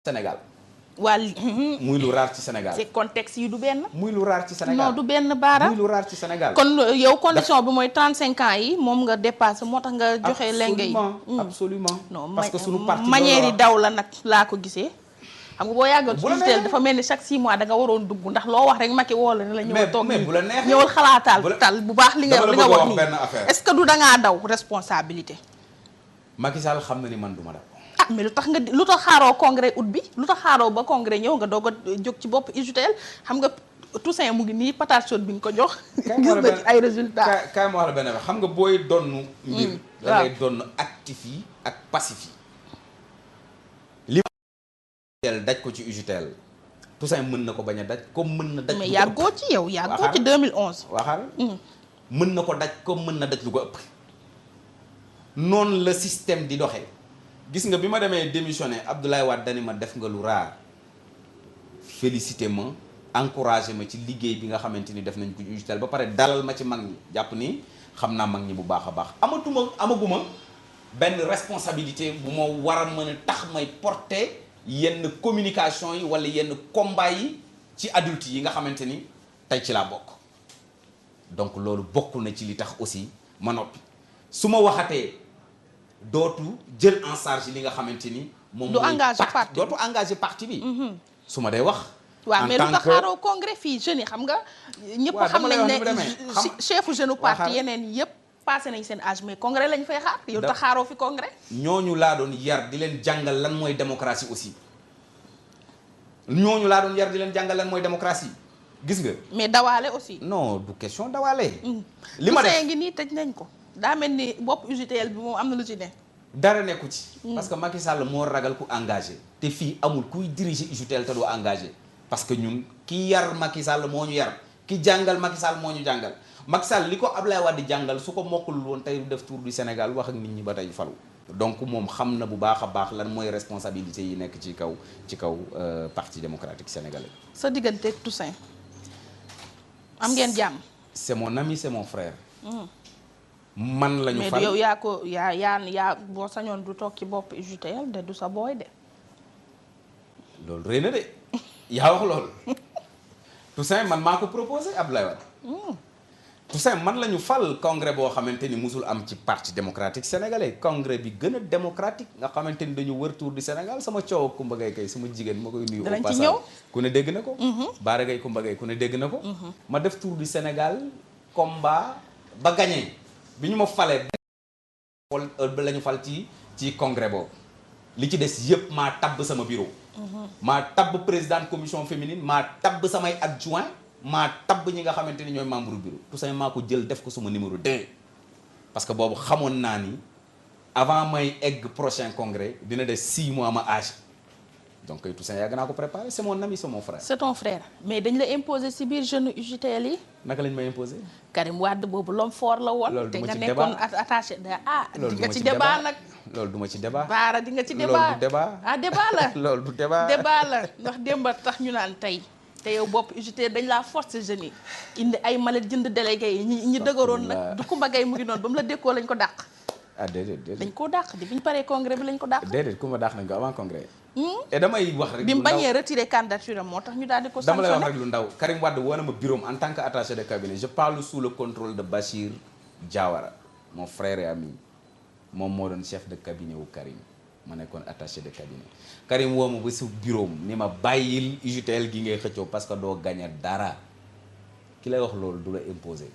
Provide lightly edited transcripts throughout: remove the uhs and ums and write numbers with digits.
Sénégal. waa muy lu raar ci Sénégal. c'est contexte yi du benn. muy lu raar ci Sénégal non du benn baara. muy lu raar ci Sénégal. kon yow condition bi mooy 35 ans yi moom nga dépassé moo tax nga joxe lenge yi. absolument non parce que sunu parti manière yi daw la nag laa ko gisee. xam nga boo yàggoon bu la ci dafa mel ni chaque 6 mois da nga waroon dugg ndax loo wax rek Macky woo la ne la ñëwal toog mais bu la neexee ñëwal xalaataal tal bu baax li nga wax nii benn affaire. est-ce que du dangaa daw responsabilité. Macky Sall xam na ni man du ma daw. ah mais lu tax xaaroo congrès août bi lu tax xaaroo ba congrès ñëw nga doog a jóg ci bopp UJTL xam nga Toussaint mu ngi nii patate chaude bi nga ko jox. gis na ci ay résultats. kaay ma wax la benn xam nga booy donnu mbir da ngay donn actif yi ak passif yi. li daj ko ci UJTL Toussaint mën na ko bañ a daj comme mën na daj. mais yàggoo ci yow yàggoo ci 2011. waxal mën na ko daj comme mën na daj lu ko ëpp. noonu la système di doxee. gis nga bi ma demee démissionné Abdoulaye Wade dani ma def nga lu raar félicité ma encouragé ma ci liggéey bi nga xamante ni def nañ ko UJTL ba pare dalal ma ci mag ñi jàpp ni xam naa mag ñi bu baax a baax amaguma benn responsabilité bu ma war a mën a tax may porter yenn communication yi wala yenn combat yi ci adulte yi nga xamante ni tey ci laa bokk donc loolu bokk na ci li tax aussi ma noppi su ma waxatee dootu jël en charge li nga xamante ni moom du engagé parti dootu engagé parti bi su ma day wax waaw mais lu tax xaaroo congrès fii jeunes yi xam nga ñëpp xam nañ ne chefu jeune parti yeneen yëpp passé nañ seen âge mais congrès lañ fay xaar yow tax xaaroo fi congrès ñooñu laa doon yar di leen jàngal lan mooy démocratie aussi ñooñu laa doon yar di leen jàngal lan mooy démocratie gis nga mais dawaale aussi non du question dawaale li ma def ngi nii tëj nañ ko daa mel ni bopp UJTL bi moom am na lu ci ne. dara nekku ci. parce que Macky Sall moo ragal ku engagé. te fii amul kuy diriger UJTL te doo engagé. parce que ñun ki yar Macky Sall moo ñu yar ki jàngal Macky Sall moo ñu jàngal Macky Sall li ko Ablaye Wade jàngal su ko mokkul woon tey def tour du Sénégal wax ak nit ñi ba tey falu. donc moom xam na bu baax a baax lan mooy responsabilité yi nekk ci kaw parti démocratique sénégalais. sa diggante ak Toussaint am ngeen jàmm. c'est mon ami c'est mon frère. man la ñu fal mais yow yaa ko yaa boo sañoon du toog ci bopp UJTL de du sa booy de. loolu rëy na de yaa wax loolu Toussaint man maa ko proposé Abdoulaye Wade. Toussaint man la ñu fal congrès boo xamante ni musul am ci parti démocratique sénégalais congrès bi gën a démocratique nga xamante ni dañu wër tour du Sénégal sama coow ak Koumba Gaye kay sama jigéen ma koy nuyu. danañ ci ñëw ku ne dégg na ko. Baara Gaye Koumba Gaye ku ne dégg na ko. ma def tour du Sénégal combat ba gagné. bi ñu ma falee ba la ñu fal ci congrès boobu li ci des yëpp maa tabb sama bureau maa tabb présidente commission féminine maa tabb samay adjoint maa tabb ñi nga xamante ni ñooy membre bureau tout ça maa ko jël def ko suma numéro 2 parce que boobu xamoon naa ni avant may egg prochain congrès dina des 6 mois ma âge donc tout ça yàgg naa ko préparé c'est mon ami c'est mon frère. c'est ton frère mais dañ la imposer ci biir jeune UJTL yi. naka lañ ma imposer. Karim Wade boobu l'homme fort la woon. loolu te du ma nga ci nekkoon attaché di nga ci débat nag. loolu du ma ci débat. baara di nga ci débat loolu du débat. débat la. loolu du débat. débat la ndax démba tax ñu naan tey te yow bopp UJTL dañ laa forcer jeunes yi indi ay malet jënd délégué yi ñi dëgëroon nag du Koumba Gaye mu ngi noonu ba mu la dékkoo lañ ko dàq. déedéet. dañ koo dàq di bi ñu paree congrès bi lañ ko dàq. déedéet Koumba dàq nañ ko avant congrès. et damay wax rek. bi mu bañee retiré candidature am moo tax ñu daal di ko dama lay wax rek lu ndaw Karim Wade woo na ma bureau en tant que attaché de cabinet je parle sous le contrôle de Bachir Diawara mon frère et ami moom moo doon chef de cabinet wu Karim ma nekkoon attaché de cabinet Karim woo ma ba su bureau ni ma bàyyil UJTL gi ngay xëccoo parce que doo gagné dara ki lay wax loolu du la imposer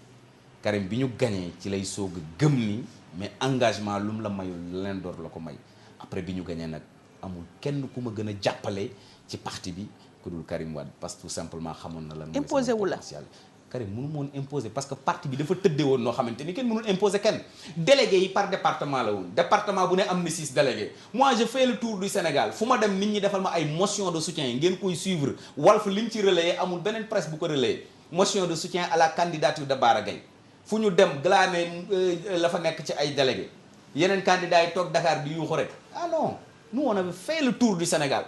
Karim bi ñu gagné ci lay soog a gëm ni mais engagement lu mu la mayul leen door la ko may après bi ñu gagné nag amul kenn ku ma gën a jàppale ci parti bi ku dul Karim Wade parce que tout simplement xamoon na lan mooy imposé wu la Karim mënu moon imposé parce que parti bi dafa tëddee woon noo xamante ni kenn mënul imposé kenn délégué yi par département la woon département bu ne am na 6 délégués moi je fais le tour du Sénégal fu ma dem nit ñi defal ma ay motion de soutien ngeen koy suivre Walf lim ci relayé amul beneen presse bu ko relayé motion de soutien à la candidature de Bara Gaye fu ñu dem glané la fa nekk ci ay délégués yeneen candidats yi toog Dakar di yuuxu rek ah non nous on avait fait le tour du Sénégal.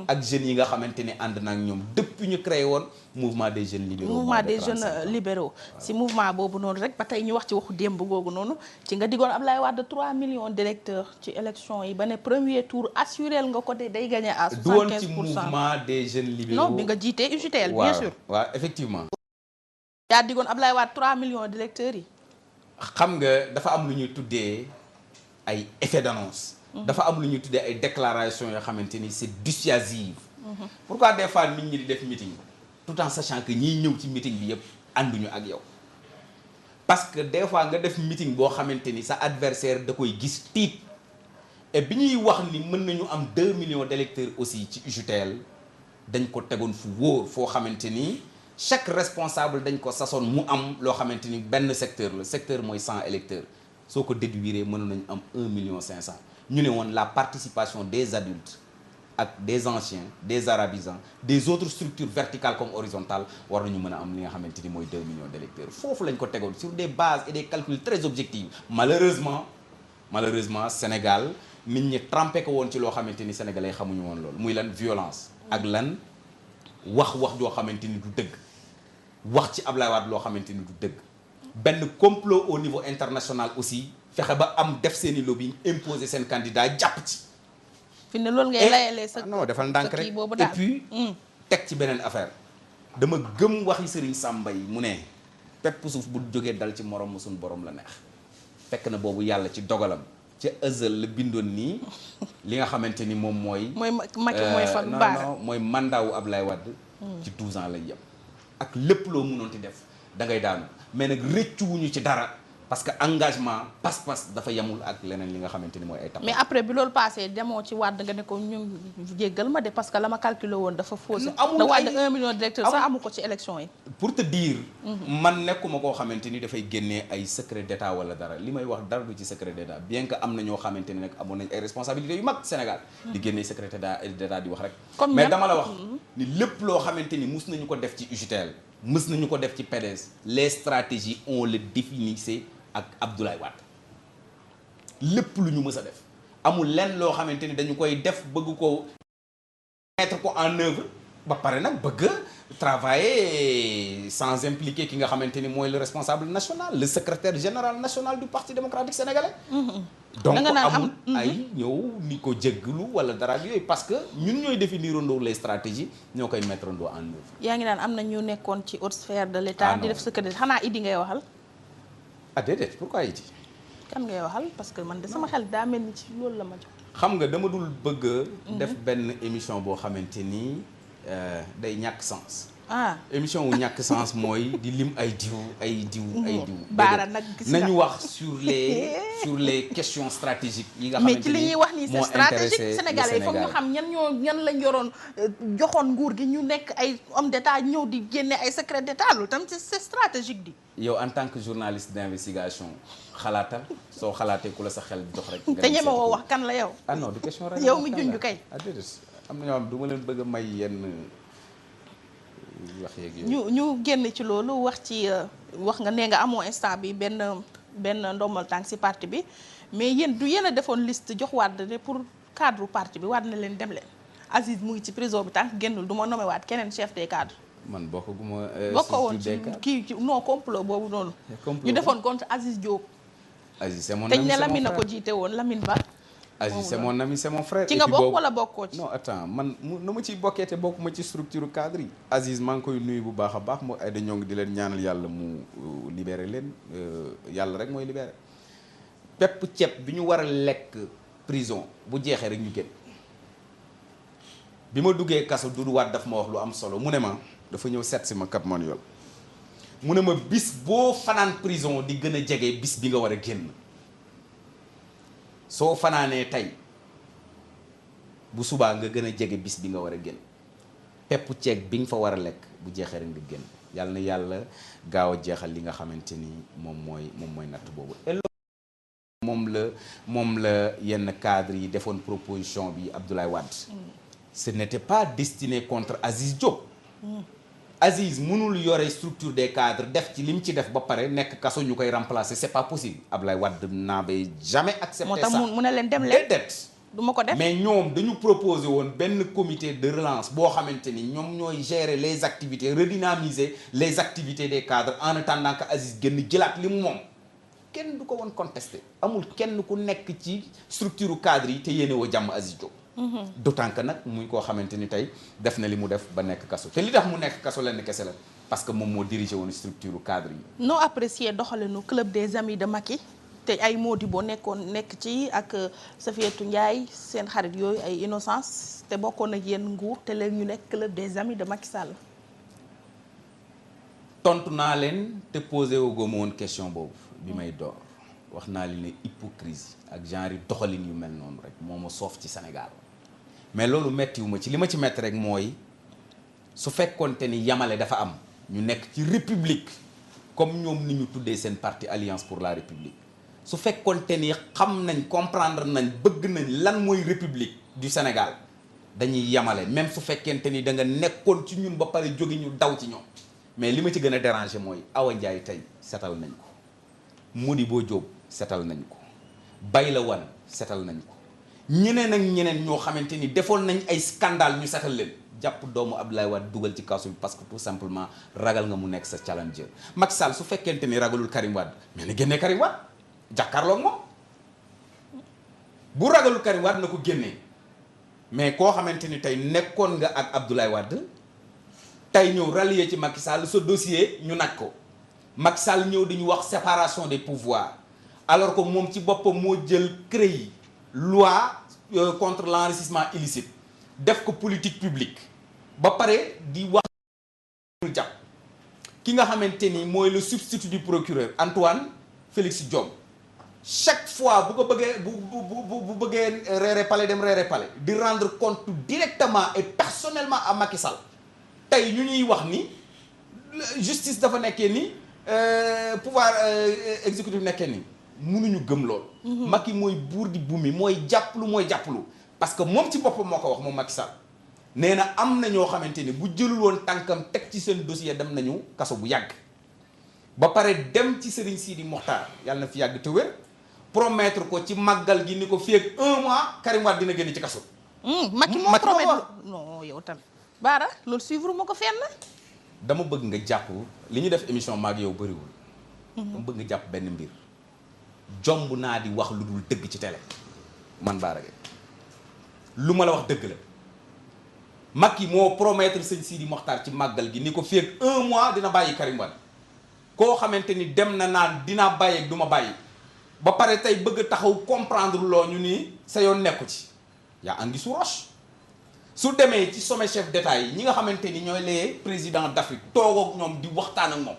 ak jeunes yi nga xamante ni ànd na ak ñoom depuis ñu créé woon mouvement des jeunes libéraux. mouvement des jeunes libéraux si mouvement boobu noonu rek ba tey ñu wax ci waxu démb googu noonu ci nga diggoon Ablaye Wade 3 millions d'électeurs ci élection yi ba ne premier tour assuré nga ko day gagné à 75%. du woon ci mouvement des jeunes libéraux. non bi nga jiitee UJTL bien sûr. waaw effectivement. yaa diggoon Ablaye Wade 3 millions d'électeurs yi. xam nga dafa am lu ñuy tuddee ay effet d'annonce. dafa am lu ñuy tuddee ay déclarations yoo xamante ni c'est dissuasive. pourquoi des fois nit ñi di def meeting tout en sachant que ñiy ñëw ci meeting bi yëpp ànduñu ak yow. parce que des fois nga def meeting boo xamante ni sa adversaire da koy gis tiit et bi ñuy wax ni mën nañu am 2 millions d'électeurs aussi ci UJTL dañ ko tegoon fu wóor foo xamante ni chaque responsable dañ ko sasoon mu am loo xamante ni benn secteur la secteur mooy 100 électeurs soo ko déduire mënoon nañu am 1 million 500 ñu ne woon la participation des adultes ak des anciens des arabisants des autres structures verticales comme horizontales war nañu mën a am li nga xamante ni mooy 2 millions d'électeurs foofu lañ ko tegoon sur des bases et des calculs très objectifs malheureusement Sénégal nit ñi trempé ko woon ci loo xamante ni sénégalais xamuñu woon loolu muy lan violence ak lan wax joo xamante ni du dëgg wax ci Ablaye Wade loo xamante ni du dëgg benn complot au niveau international aussi fexe ba am def seeni lobbying imposer seen candidat jàpp ci. fi ne loolu ngay layalee sa non defal ndànk rek et puis teg ci beneen affaire dama gëm waxi Serigne Samba yi mu ne pepp suuf bu jógee dal ci morom suñu borom la neex fekk na boobu yàlla ci dogalam ci ëzal la bindoon nii li nga xamante ni moom mooy. Macky mooy fan baara non mooy mandat wu Ablaye Wade. ci 12 ans lay yem. ak lépp loo mënoon ti def da ngay daanu mais nag rëccuwuñu ci dara parce que engagement pas-pas dafa yemul ak leneen li nga xamante ni mooy ay tapp. mais après bi loolu passé demoo ci Wade nga ne ko ñu jéggal ma de parce que la ma calculé woon dafa faussé. amul ay Wade 1 million d'électeurs sax amu ko ci élection yi. pour te dire. man nekkuma koo xamante ni dafay génnee ay secret d'état wala dara li may wax dara du ci secret d'état bien que am na ñoo xamante ni nag amoon nañ ay responsabilités yu mag Sénégal. di génnee secret d'état di wax rek. mais dama la wax ni lépp loo xamante ni mus nañu ko def ci UJTL. mës nañu ko def ci PDS les stratégies on le définissait ak Abdoulaye Wade lépp lu ñu mës a def amul lenn loo xamante ni dañu koy def bëgg ko mettre ko en œuvre ba pare nag bëgg travailler sans impliquer ki nga xamante ni mooy le responsable national le secrétaire général national du Parti démocratique sénégalais. donc amul ay ñëw ni ko jéggalu wala dara ak yooyu parce que ñun ñooy définir ndoo les stratégies ñoo koy mettre ndoo en œuvre. yaa ngi naan am na ñu nekkoon ci haute sphère de l'État di def secrétaire xanaa Idi ngay waxal. ah déedéet pourquoi Idi. kan ngay waxal parce que man de sama xel daa mel ni ci loolu la ma jox. xam nga dama dul bëgg def benn émission boo xamante ni day ñàkk sens. émission wu ñàkk sens mooy di lim ay diw. baara nag gis nañu wax sur les questions stratégiques yi nga xamante ni mais ci li ñuy wax nii c'est stratégique sénégalais yi foog ñu xam ñan lañ yoroon joxoon nguur gi ñu nekk ay homme d'état ñëw di génne ay secret d'état loolu tam c'est stratégique di. yow en tant que journaliste d'investigation xalaatal soo xalaatee ku la sa xel jox rek. te ñeme woo wax kan la yow. ah non du question rek. yow mi junj kay. ah déedéet am na ñoo xam du ma leen bëgg a may yenn. ñu génn ci loolu wax ci wax nga nee nga amoo instant bi benn ndombal tànk ci parti bi mais yéen du yéen a defoon liste jox Wade ne pour cadre parti bi Wade na leen dem leen Aziz mu ngi ci prison bi tànk génnul du ma nommé waat keneen chef des cadres. man bokkuma bokkoo woon ci kii ci non complot boobu noonu. ñu defoon contre Aziz Diop. Aziz c'est mon ami, c'est mon frère. Teñ ne Lamine a ko jiite woon Lamine Ba. Aziz c'est mon ami, c'est mon frère. ci nga bokk wala bokkoo ci. non attends man nu ma ciy bokkee te bokkuma ci structure cadre yi. Aziz maa ngi koy nuyu bu baax a baax moo ay dañoo ngi di leen ñaanal yàlla mu libéré leen yàlla rek mooy libéré. pepp ceeb bi ñu war a lekk prison bu jeexee rek ñu génn bi ma duggee kaso Doudou Wade daf ma wax lu am solo mu ne ma dafa ñëw seet si ma Cap Manuel mu ne ma bis boo fanaan prison di gën a jege bis bi nga war a génn. soo fanaanee tey bu subaa nga gën a jege bis bi nga war a génn pepp ceeb bi nga fa war a lekk bu jeexee rek nga génn yàlla na yàlla gaaw a jeexal li nga xamante ni moom mooy natt boobu. et loolu moom la yenn cadre yi defoon proposition bi Abdoulaye Wade. ce n'était pas destiné contre Aziz Diop. Aziz mënul yore structure des cadres def ci lim ci def ba pare nekk kaso ñu koy remplacer c'est pas possible Ablaye Wade n'avait jamais accepté ça. moo tax mu ne leen dem leen déedéet du ma ko def. mais ñoom dañu proposé woon benn comité de relance boo xamante ni ñoom ñooy gérer les activités redynamiser les activités des cadres en attendant que Aziz génn jëlaat li mu moom kenn du ko woon contesté amul kenn ku nekk ci structure cadre yi te yéene woo jàmm Aziz Diop. d'autant que nag muy koo xamante ni tey def na li mu def ba nekk kaso te li tax mu nekk kaso lenn kese la parce que moom moo dirigé woon structure cadre yi. noo apprécié doxalinu club des amis de Macky te ay Modibo nekk ci ak Safiatou Ndiaye seen xarit yooyu ay Innocence te bokkoon ak yéen nguur te léegi ñu nekk club des amis de Macky Sall. tontu naa leen te posé wu ma woon question boobu bi may door wax naa li ne hypocrisie ak genre doxalin yu mel noonu rek moo ma soof ci Sénégal mais loolu mettiwu ma ci li ma ci metti rek mooy su fekkonte ni yamale dafa am ñu nekk ci république comme ñoom ni ñu tuddee seen parti Alliance pour la République su fekkonte ni xam nañ comprendre nañ bëgg nañ lan mooy république du Sénégal dañuy yamale même su fekkente ni da nga nekkoon ci ñun ba pare jóge ñu daw ci ñoom mais li ma ci gën a déranger mooy Awa Ndiaye tey setal nañ ko Modibo Diop setal nañ ko Bayla Wane setal nañ ko ñeneen ak ñeneen ñoo xamante ni defoon nañ ay scandale ñu setal leen jàpp doomu Abdoulaye Wade dugal ci kaso bi parce que tout simplement ragal nga mu nekk sa challenger Macky Sall su fekkente ni ragalul Karim Wade mais na génnee Karim Wade jàkkaarloog moom bu ragalul Karim Wade na ko génnee mais koo xamante ni tey nekkoon nga ak Abdoulaye Wade tey ñëw rallier ci Macky Sall sa dossier ñu naj ko Macky Sall ñëw di ñu wax séparation des pouvoirs alors que moom ci boppam moo jël créé loi contre l'enrichissement illicite def ko politique publique ba pare di wax ñu jàpp ki nga xamante ni mooy le substitut du procureur Antoine Félix Diome chaque fois bu ko bëggee bu bëggee reere palais dem reere palais di rendre compte directement et personnellement à Macky Sall tey ñu ñuy wax ni justice dafa nekkee ni pouvoir exécutif nekkee ni mënuñu gëm loolu. Macky mooy buur di bumi mooy jàppalu parce que moom ci boppam moo ko wax moom Macky Sall nee na am na ñoo xamante ni bu jëlul woon tànkam teg ci seen dossier dem nañu kaso bu yàgg ba pare dem ci Serigne Sidi Mokhtar yàlla na fi yàgg te wér promettre ko ci màggal gi ni ko fii ak 1 mois Karim Wade dina génn ci kaso. Macky moo promettre non yow tamit. Baara loolu suivre ma ko fenn. dama bëgg nga jàpp li ñu def émission maag yow bëriwul. dama bëgg nga jàpp benn mbir. jomb naa di wax lu dul dëgg ci télé man Bara Gaye lu ma la wax dëgg la Macky moo promettre sëñ Sidi Mokhtar ci màggal gi ni ko fii ak 1 mois dina bàyyi Karim Wade koo xamante ni dem na naan dinaa bàyyi ak du ma bàyyi ba pare tey bëgg taxaw comprendre loo ñu ni sa yoon nekku ci yaa angi su roche su demee ci sommet chef d'état yi ñi nga xamante ni ñooy les présidents d'Afrique toog ak ñoom di waxtaan ak moom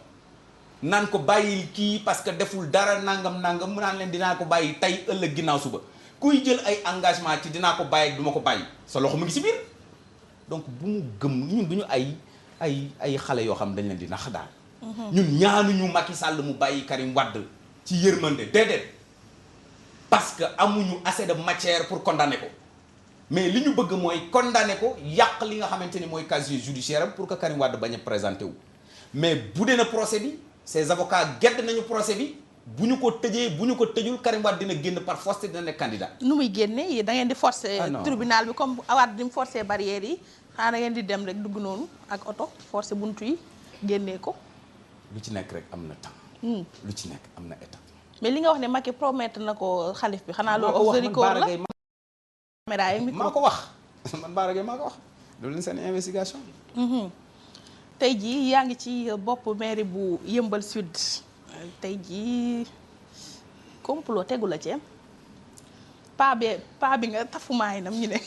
naan ko bàyyil kii parce que deful dara nangam mu naan leen dinaa ko bàyyi tey ëllëg ginnaaw suba kuy jël ay engagement ci dinaa ko bàyyi ak du ma ko bàyyi sa loxo mu ngi ci biir donc bu mu gëm ñun duñu ay xale yoo xam dañ leen di nax daal ñun ñaanuñu Macky Sall mu bàyyi Karim Wade ci yërmande déedéet parce que amuñu assez de matière pour condamner ko mais li ñu bëgg mooy condamner ko yàq li nga xamante ni mooy casier judiciaire am pour que Karim Wade bañ a présenté wu mais bu dee na procès bi ces avocats gedd nañu procès bi bu ñu ko tëjee bu ñu ko tëjul Karim Wade dina génn par force te dina nekk candidat. nu muy génne da ngeen di forcer tribunal bi comme Wade di mu forcer barrières yi xanaa da ngeen di dem rek dugg noonu ak oto forcer buntu yi génnee ko. lu ci nekk rek am na temps. lu ci nekk am na étape. mais li nga wax ne Macky promettre na ko xalif bi xanaa loolu off the record la caméra yi micro maa ko wax man Bara Gaye maa ko wax loolu leen seen investigation. tey jii yaa ngi ci bopp mairie bu Yeumbeul Sud tey jii complot tegu la ci paa bi nga tafumaay nam ñu ne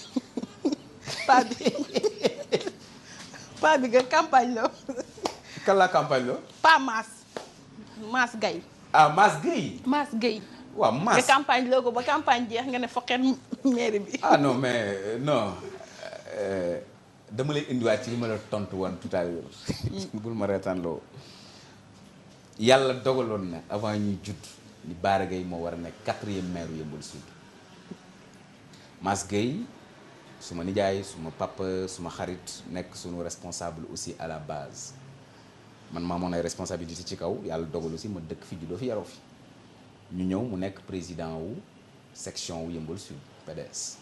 paa bi nga campagne la. kan la campagne la. pas Mass Gueye. ah Mass Gueye. Mass Gueye. waaw Mass nga campagne loo ko ba campagne jeex nga ne foqet mairie bi. ah non mais non dama lay indiwaat ci li ma la tontu woon tout à l'heure bul ma reetaan loo yàlla dogaloon na avant ñuy judd ni Bara Gaye moo war a nekk 4e maire Yeumbeul Sud Mass Gueye suma nijaay suma papa suma xarit nekk sunu responsable aussi à la base man maa moon ay responsabilité ci kaw yàlla dogal aussi ma dëkk fi juddoo fi yaroo fi ñu ñëw mu nekk président wu section wu Yeumbeul Sud PDS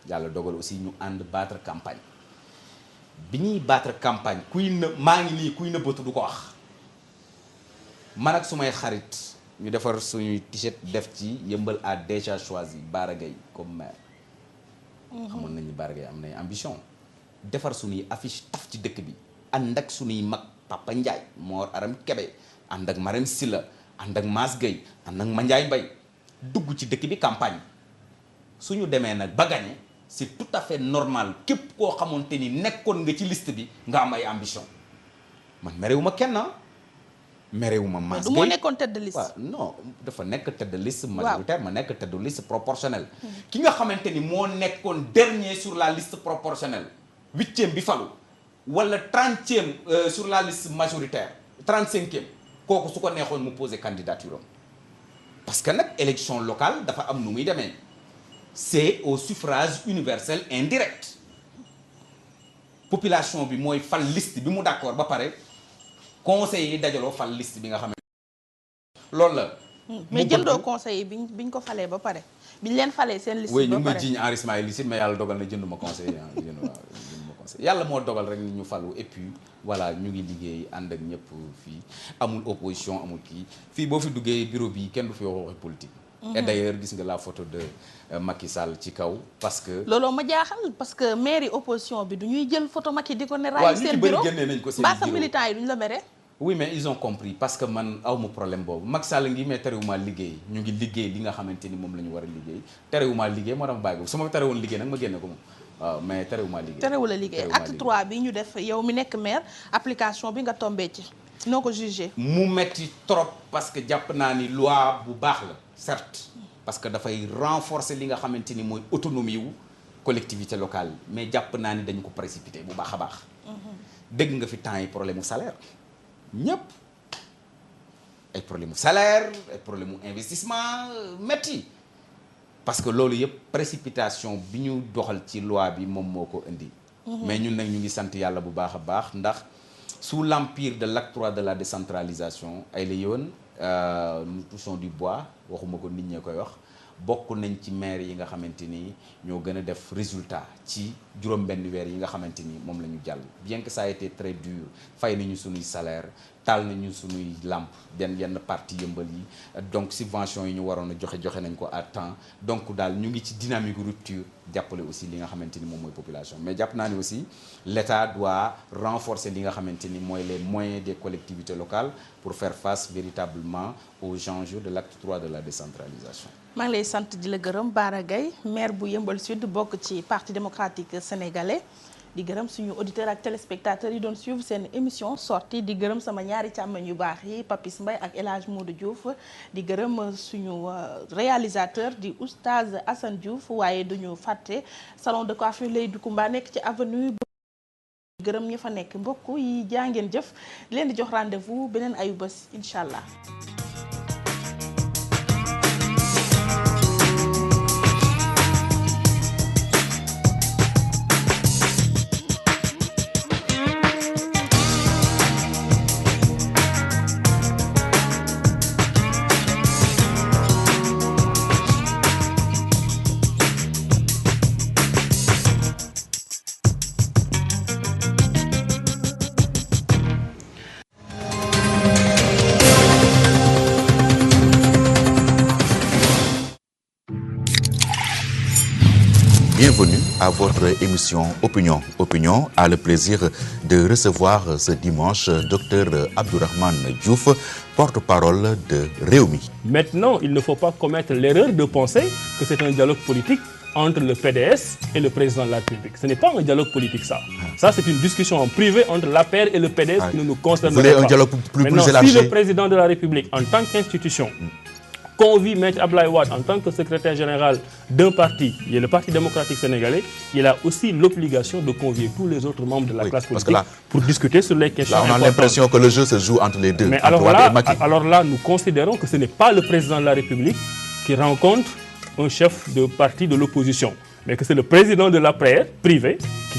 yàlla dogal aussi ñu ànd battre campagne bi ñuy battre campagne maa ngi nii kuy nëbbatu du ko wax man ak sumay xarit ñu defar suñuy t-shirt def ci Yeumbeul a déjà choisi Bara Gaye comme maire. xamoon nañu Bara Gaye am nay ambition defar suñuy affiche taf ci dëkk bi ànd ak suñuy mag Papa Ndiaye Mor Aram Kebe ànd ak Marème Silla ànd ak Mass Gueye ànd ak Mandiaye Mbaye dugg ci dëkk bi campagne suñu demee nag ba gagné c'est tout à fait normal képp koo xamante ni nekkoon nga ci liste bi nga am ay ambition man merewuma kenn merewuma Mass Gueye du moo nekkoon tête de liste. waaw non dafa nekk tête de liste majoritaire ma nekk tête de liste proportionnelle ki nga xamante ni moo nekkoon dernier sur la liste proportionnelle 8e bi falu wala 30e sur la liste majoritaire 35e kooku su ko neexoon mu poser candidature am parce que nag élection locale dafa am nu muy demee c'est au suffrage universel indirect population bi mooy fal liste bi mu d'accord ba pare conseil yi dajaloo fal liste bi nga xam ne loolu la. mais jëndoo conseil yi biñ ko falee ba pare biñ leen falee seen liste oui ba ñu ngi may pare jiiñ enrichissement illicite mais yàlla dogal na jënduma conseil jënduma conseil yàlla moo dogal rek ñu falu et puis voilà ñu ngi liggéey ànd ak ñëpp fii amul opposition amul kii fii boo fi duggee bureau bi kenn du fi wax waxi politique. et d'ailleurs gis nga la photo de Macky Sall ci kaw parce que. looloo ma jaaxal parce que mairie opposition bi du ñuy jël photo Macky di ko ne. waaw raay ñu ci seen bëri bureau génnee nañ ko seen mbaa sa bureau militant yi duñ la mere. oui mais ils ont compris parce que man awma problème boobu Macky Sall ngi mais terewuma liggéey ñu ngi liggéey li nga xamante ni moom la ñu war a liggéey terewuma liggéey moo tax bàyyi ko su ma terewoon liggéey nag ma génne ko moom waaw mais terewuma liggéey. terewul a liggéey terewuma acte liggéey. 3 bi ñu def yow mi nekk maire application bi nga tombé ci noo ko jugé. mu metti trop parce que jàpp naa ni loi bu baax la certes parce que dafay renforcer li nga xamante ni mooy autonomie wu collectivité locale mais jàpp naa ni dañu ko précipité bu baax a baax. dégg nga fi temps yi problème mu salaire ñëpp ay problème mu salaire ay problème mu investissement metti parce que loolu yëpp précipitation bi ñu doxal ci loi bi moom moo ko indi. mais ñun nag ñu ngi sant yàlla bu baax a baax ndax sous l'empire de l'acte 3 de la décentralisation ay la yoon nous touchons du bois waxuma ko nit ñee koy wax bokk nañ ci maire yi nga xamante ni ñoo gën a def résultat ci juróom-benn weer yi nga xamante ni moom la ñu jàll bien que ça a été très dur fay nañu sunuy salaire taal nañu sunuy làmp yenn partie yëmbal yi donc subvention yi ñu waroon a joxe nañ ko à temps donc daal ñu ngi ci dynamique rupture jàppale aussi li nga xamante ni moom mooy population mais jàpp naa ni aussi l'État doit renforcer li nga xamante ni mooy les moyens des collectivités locales pour faire face véritablement aux enjeux de l'acte 3 de la décentralisation. maa ngi lay sant di la gërëm Bara Gaye maire bu Yeumbeul Sud bokk ci parti démocratique sénégalais di gërëm suñu auditeurs ak téléspectateurs yi doon suivre seen émission sortie di gërëm sama ñaari càmmañ yu baax yi Papis Mbaye ak El Hadj Modou Diouf di gërëm suñu réalisateur di Oustaz Assane Diouf waaye duñu fàtte salon de coiffure Leydou Koumba nekk ci avenue gërëm ñi fa nekk mbokk yi jaa ngeen jëf leen di jox rendez-vous beneen ayu bés incha allah. Bienvenue à votre émission Opinion. Opinion a le plaisir de recevoir ce dimanche Dr Abdourahmane Diouf, porte-parole de Rewmi. Maintenant, il ne faut pas commettre l'erreur de penser que c'est un dialogue politique entre le PDS et le président de la République. Ce n'est pas un dialogue politique, ça. Ça, c'est une discussion en privé entre l'APR et le PDS qui ne nous concerne pas. Vous voulez un dialogue plus élargi? Si le président de la République, en tant qu'institution, convie Maître Abdoulaye Wade en tant que secrétaire général d'un parti, il est le Parti démocratique sénégalais, il a aussi l'obligation de convier tous les autres membres de la classe politique pour discuter sur les questions importantes. Là, on a l'impression que le jeu se joue entre les deux. Mais alors là, nous considérons que ce n'est pas le président de la République qui rencontre un chef de parti de l'opposition, mais que c'est le président de l'APR privé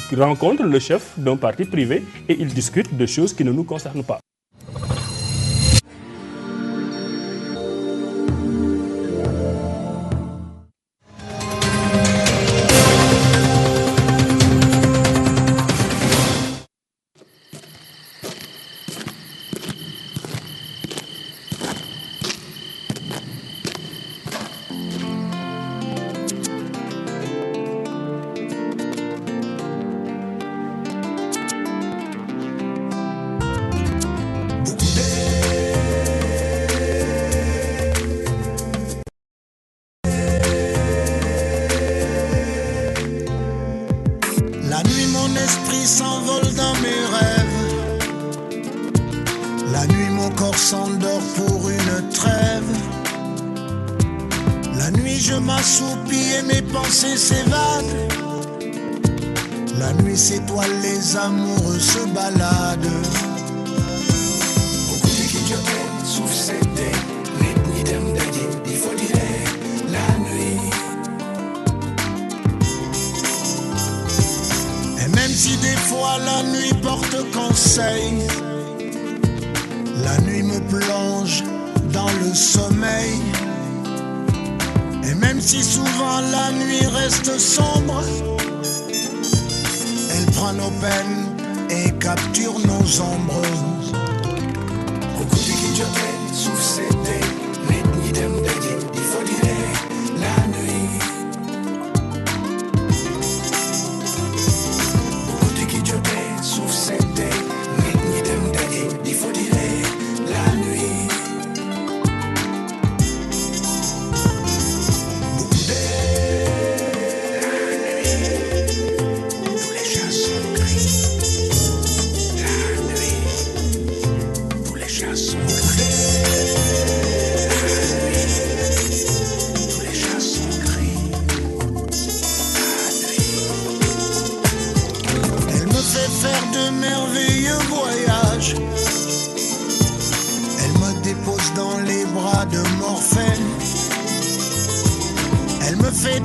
qui rencontre le chef d'un parti privé et ils discutent de choses qui ne nous concernent pas. esprit s'envole dans mes rêves. La nuit mon corps s'endort pour une trêve. La nuit je m'assoupis et mes pensées s'évadent. La nuit s'étoile, les amoureux se baladent. Et même si des fois la nuit porte conseil, la nuit me plonge dans le sommeil. Et même si souvent la nuit reste sombre, elle prend nos peines et capture nos ombres.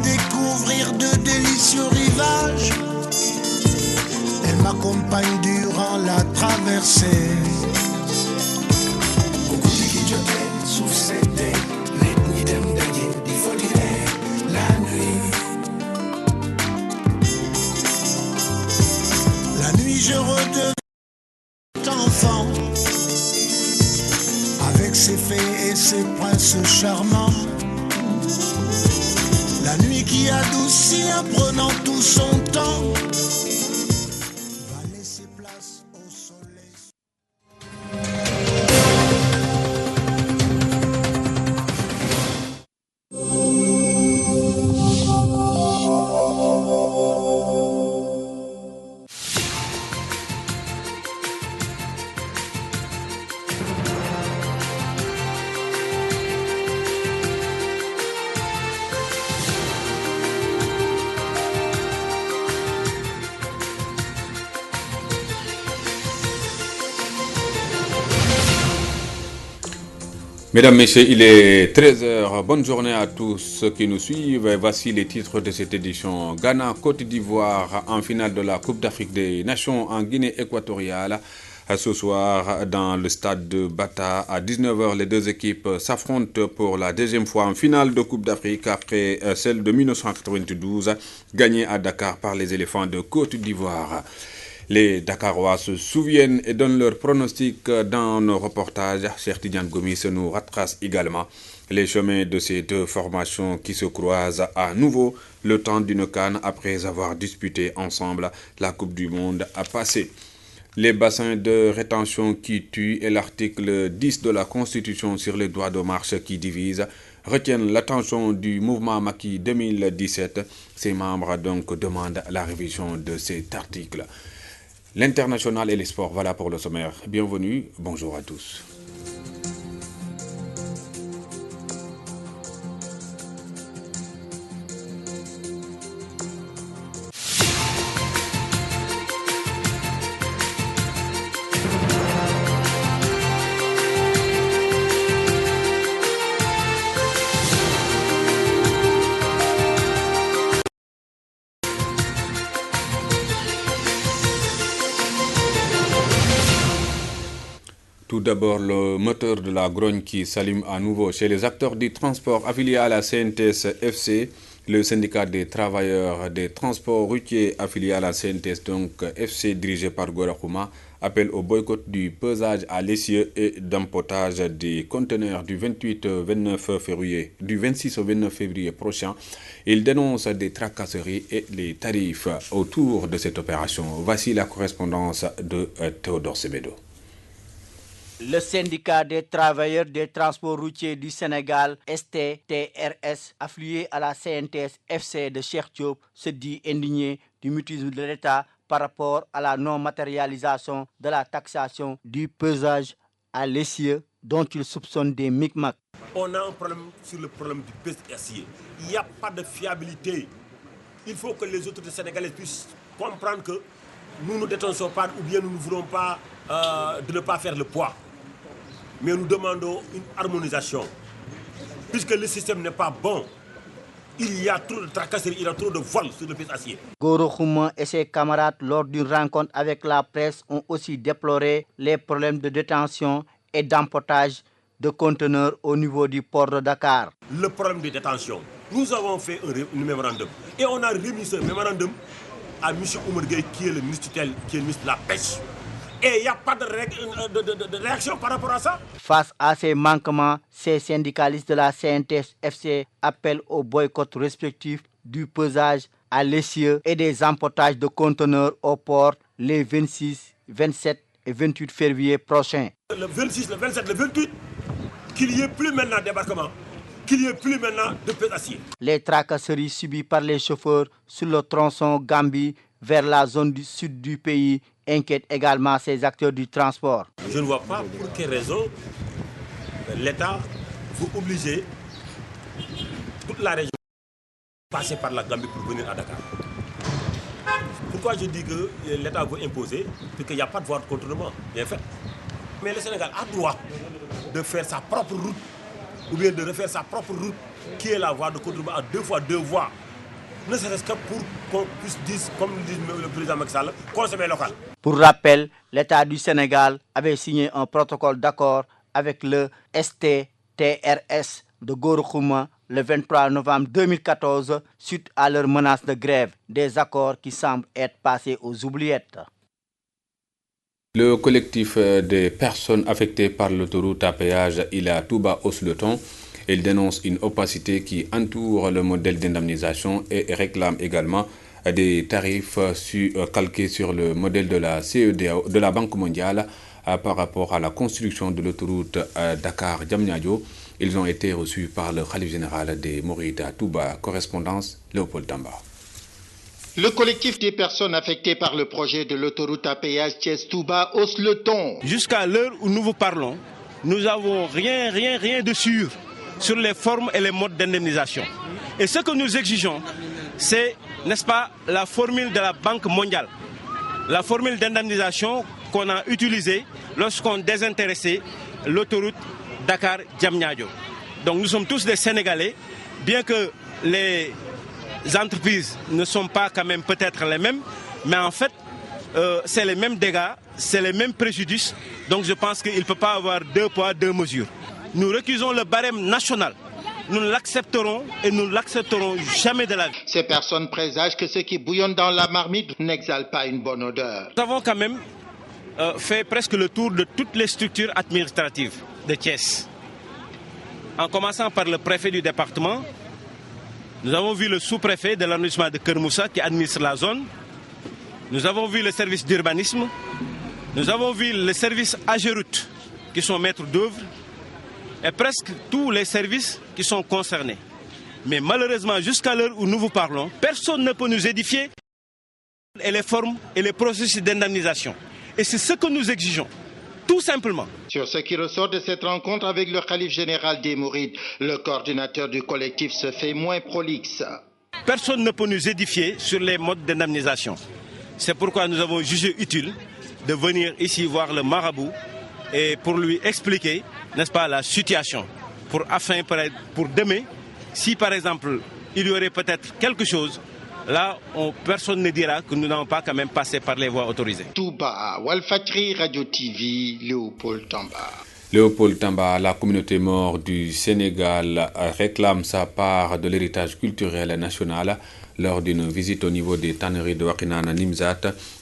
Découvrir de délicieux rivages. Elle m'accompagne durant la traversée. La nuit je redeviens enfant, avec ses fées et ses princes charmants. La nuit qui adoucit en prenant tout son temps va laisser place au soleil. Mesdames, Messieurs, il est 13h. Bonne journée à tous ceux qui nous suivent. Voici les titres de cette édition. Ghana, Côte d'Ivoire en finale de la Coupe d'Afrique des Nations en Guinée équatoriale. Ce soir, dans le stade de Bata, à 19h, les deux équipes s'affrontent pour la deuxième fois en finale de Coupe d'Afrique après celle de 1992, gagnée à Dakar par les éléphants de Côte d'Ivoire. Les Dakarois se souviennent et donnent leur pronostic dans nos reportages. Cheikh Tidiane Gomis nous retrace également les chemins de ces deux formations qui se croisent à nouveau le temps d'une CAN après avoir disputé ensemble la Coupe du Monde à passer. Les bassins de rétention qui tuent et l'article 10 de la Constitution sur les droits de marche qui divise retiennent l'attention du mouvement Macky 2017. Ses membres donc demandent la révision de cet article. L'international et les sports, voilà pour le sommaire. Bienvenue, bonjour à tous. Tout d'abord, le moteur de la grogne qui s'allume à nouveau chez les acteurs du transport affiliés à la CNTS FC, le syndicat des travailleurs des transports routiers affiliés à la CNTS, donc FC dirigé par Gora Khouma, appelle au boycott du pesage à l'essieu et d'empotage des conteneurs du 26 au 29 février prochain. Il dénonce des tracasseries et les tarifs autour de cette opération. Voici la correspondance de Théodore Semedo. Le syndicat des travailleurs des transports routiers du Sénégal, STTRS, affilié à la CNTS FC de Cheikh Diop, se dit indigné du mutisme de l'État par rapport à la non-matérialisation de la taxation du pesage à l'essieu dont il soupçonne des micmacs. On a un problème sur le problème du pesage à l'essieu. Il n'y a pas de fiabilité. Il faut que les autorités sénégalaises puissent comprendre que nous ne détenons pas ou bien nous ne voulons pas de ne pas faire le poids. Mais nous demandons une harmonisation. Puisque le système n'est pas bon, il y a trop de tracasseries, il y a trop de vols sur le pesage acier. Goro Khouma et ses camarades, lors d'une rencontre avec la presse, ont aussi déploré les problèmes de détention et d'emportage de conteneurs au niveau du port de Dakar. Le problème de détention. Nous avons fait un mémorandum et on a remis ce mémorandum à M. Oumar Gueye, qui est le ministre tutelle, qui est le ministre de la Pêche. Et il n'y a pas de réaction par rapport à ça. Face à ces manquements, ces syndicalistes de la CNTS-FC appellent au boycott respectif du pesage à l'essieu et des emportages de conteneurs au port les 26, 27 et 28 février prochains. Le 26, le 27, le 28, qu'il n'y ait plus maintenant de débarquement, qu'il n'y ait plus maintenant de pesage acier. Les tracasseries subies par les chauffeurs sur le tronçon Gambie vers la zone du sud du pays inquiètent également ces acteurs du transport. Je ne vois pas pour quelle raison l'État vous obliger toute la région à passer par la Gambie pour venir à Dakar. Pourquoi je dis que l'État veut imposer? Parce qu'il n'y a pas de voie de contournement, bien fait. Mais le Sénégal a droit de faire sa propre route ou bien de refaire sa propre route qui est la voie de contournement à 2 fois 2 voies. Ne serait-ce que pour qu'on puisse dire, comme le dit le président Macky Sall, consommer local. Pour rappel, l'État du Sénégal avait signé un protocole d'accord avec le STTRS de Goro Khouma le 23 novembre 2014 suite à leur menace de grève, des accords qui semblent être passés aux oubliettes. Le collectif des personnes affectées par l'autoroute à péage Ila Touba hausse le ton. Il dénonce une opacité qui entoure le modèle d'indemnisation et réclame également des tarifs calqués sur le modèle de la CEDEAO, de la Banque mondiale par rapport à la construction de l'autoroute Dakar-Diamniadio. Ils ont été reçus par le khalife général des Mourides à Touba. Correspondance Léopold Tamba. Le collectif des personnes affectées par le projet de l'autoroute à péage Thiès-Touba hausse le ton. Jusqu'à l'heure où nous vous parlons, nous n'avons rien de sûr sur les formes et les modes d'indemnisation. Et ce que nous exigeons, c'est, n'est-ce pas, la formule de la Banque mondiale. La formule d'indemnisation qu'on a utilisée lorsqu'on désintéressait l'autoroute Dakar-Diamniadio. Donc nous sommes tous des Sénégalais, bien que les entreprises ne sont pas quand même peut-être les mêmes, mais en fait, c'est les mêmes dégâts, c'est les mêmes préjudices. Donc je pense qu'il ne peut pas avoir 2 poids, 2 mesures. Nous récusons le barème national. Nous l'accepterons et nous ne l'accepterons jamais de la vie. Ces personnes présagent que ce qui bouillonne dans la marmite n'exhale pas une bonne odeur. Nous avons quand même fait presque le tour de toutes les structures administratives de Thiès. En commençant par le préfet du département, nous avons vu le sous-préfet de l'arrondissement de Kermoussa qui administre la zone. Nous avons vu le service d'urbanisme. Nous avons vu le service Agéroute qui sont maîtres d'œuvre. Et presque tous les services qui sont concernés. Mais malheureusement, jusqu'à l'heure où nous vous parlons, personne ne peut nous édifier et les formes et les processus d'indemnisation. Et c'est ce que nous exigeons, tout simplement. Sur ce qui ressort de cette rencontre avec le khalife général des Mourides, le coordinateur du collectif se fait moins prolixe. Personne ne peut nous édifier sur les modes d'indemnisation. C'est pourquoi nous avons jugé utile de venir ici voir le marabout et pour lui expliquer, n'est-ce pas, la situation, pour demain, si par exemple il y aurait peut-être quelque chose, là personne ne dira que nous n'avons pas quand même passé par les voies autorisées. Touba, Walfadjri, Radio TV, Léopold Tamba. Léopold Tamba, la communauté maure du Sénégal réclame sa part de l'héritage culturel national. Lors d'une visite au niveau des tanneries de Wakinana Nimzat,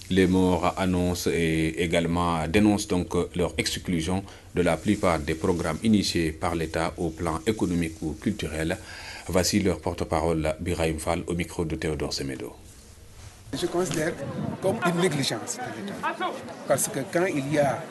les Maures annoncent et également dénoncent donc leur exclusion de la plupart des programmes initiés par l'État au plan économique ou culturel. Voici leur porte-parole Birahim Fall au micro de Théodore Semedo. Je considère comme une négligence de l'État. Parce que quand il y a